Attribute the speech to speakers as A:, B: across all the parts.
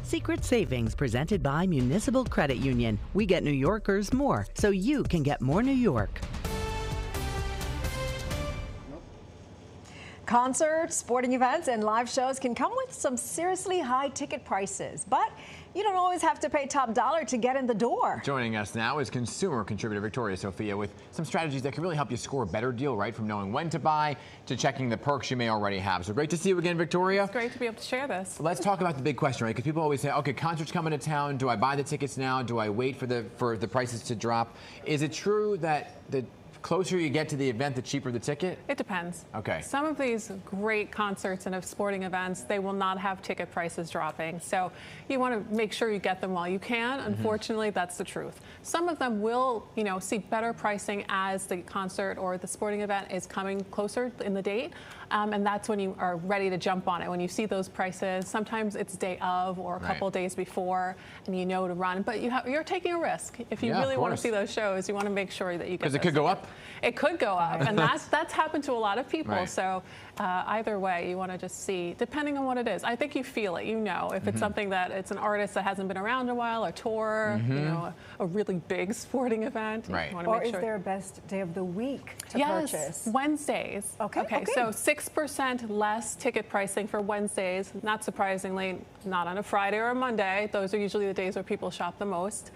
A: Secret Savings presented by Municipal Credit Union. We get New Yorkers more, so you can get more New York.
B: Concerts, sporting events, and live shows can come with some seriously high ticket prices, but you don't always have to pay top dollar to get in the door.
C: Joining us now is consumer contributor Victoria Sofia with some strategies that can really help you score a better deal, right? From knowing when to buy to checking the perks you may already have. So great to see you again, Victoria.
D: It's great to be able to share this.
C: Let's talk about the big question, right? Because people always say, okay, concerts coming to town. Do I buy the tickets now? Do I wait for the prices to drop? Is it true that the closer you get to the event, the cheaper the ticket?
D: It depends.
C: Okay.
D: Some of these great concerts and sporting events, they will not have ticket prices dropping. So you want to make sure you get them while you can. Unfortunately, that's the truth. Some of them will, see better pricing as the concert or the sporting event is coming closer in the date. And that's when you are ready to jump on it. When you see those prices, sometimes it's day of or a couple days before, and you know to run. But you're taking a risk. If you really want to see those shows, you want to make sure that you get.
C: Because it could go up.
D: It could go up, and that's happened to a lot of people.
C: Right.
D: So either way, you want to just see, depending on what it is. I think you feel it. If it's something that it's an artist that hasn't been around a while, a tour, a really big sporting event.
C: Right.
D: You want to
B: Or
D: make sure.
B: is there a best day of the week to
D: Yes,
B: purchase?
D: Wednesdays.
B: Okay.
D: So 6% less ticket pricing for Wednesdays. Not surprisingly, not on a Friday or a Monday. Those are usually the days where people shop the most.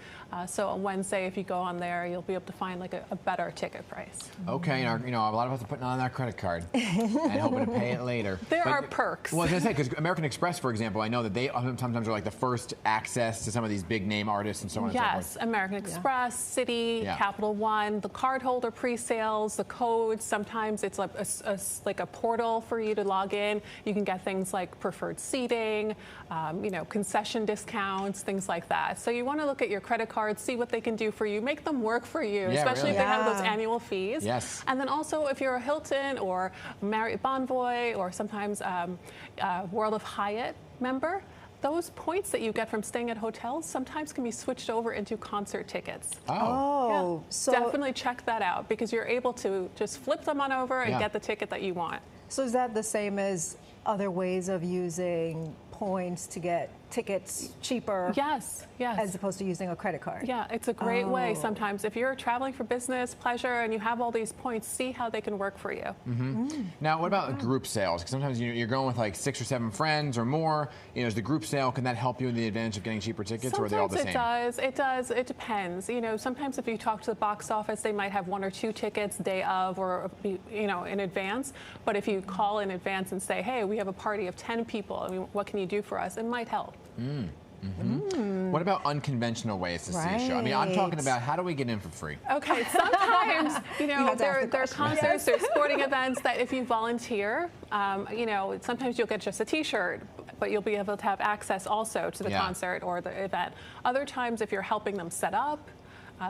D: So on Wednesday, if you go on there, you'll be able to find like a better ticket price.
C: Okay, a lot of us are putting on our credit card and hoping to pay it later.
D: There are perks.
C: Well, I was going to say, because American Express, for example, I know that they sometimes are like the first access to some of these big name artists and so on and so forth.
D: Yes, American Express, Citi, Capital One, the cardholder pre-sales, the codes. Sometimes it's like a portal for you to log in. You can get things like preferred seating, concession discounts, things like that. So you want to look at your credit cards, see what they can do for you, make them work for you, especially if they have those annual fees.
C: Yes.
D: And then also if you're a Hilton or Marriott Bonvoy or sometimes World of Hyatt member, those points that you get from staying at hotels sometimes can be switched over into concert tickets.
B: So
D: definitely check that out because you're able to just flip them on over and get the ticket that you want.
B: So is that the same as other ways of using points to get tickets cheaper?
D: Yes.
B: As opposed to using a credit card?
D: Yeah, it's a great way sometimes. If you're traveling for business, pleasure, and you have all these points, see how they can work for you.
C: Now, what about group sales? Because sometimes you're going with like 6 or 7 friends or more. Is the group sale, can that help you in the advantage of getting cheaper tickets, or are they all the same?
D: It does. It depends. Sometimes if you talk to the box office, they might have 1 or 2 tickets day of or, in advance. But if you call in advance and say, hey, we have a party of 10 people, what can you do for us? It might help.
C: What about unconventional ways to see a show? I'm talking about how do we get in for free?
D: Okay, sometimes, there are concerts, there's sporting events that if you volunteer, sometimes you'll get just a T-shirt, but you'll be able to have access also to the concert or the event. Other times, if you're helping them set up,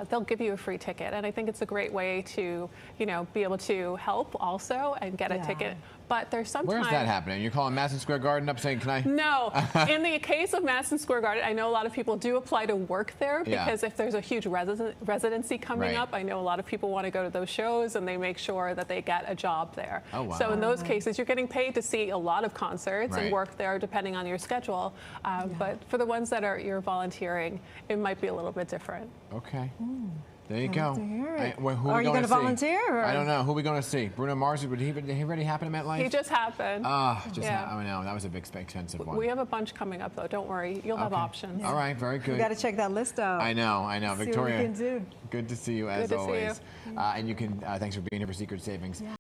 D: they'll give you a free ticket. And I think it's a great way to, be able to help also and get a ticket. But there's sometimes...
C: Where's that happening? You're calling Madison Square Garden up saying, can I...
D: No. In the case of Madison Square Garden, I know a lot of people do apply to work there because if there's a huge residency coming up, I know a lot of people want to go to those shows and they make sure that they get a job there.
C: Oh, wow.
D: So in those cases, you're getting paid to see a lot of concerts and work there depending on your schedule. But for the ones that you're volunteering, it might be a little bit different.
C: Okay. There you go.
B: Are you going to volunteer? Or?
C: I don't know. Who are we going to see? Bruno Mars? Did he already happen at MetLife?
D: He just happened.
C: I know. That was a big, expensive one.
D: We have a bunch coming up, though. Don't worry. You'll have options.
C: All right. Very good.
B: We got to check that list out.
C: I know.
B: See
C: Victoria,
B: what we can do.
C: good to see you as always. And you can, thanks for being here for Secret Savings.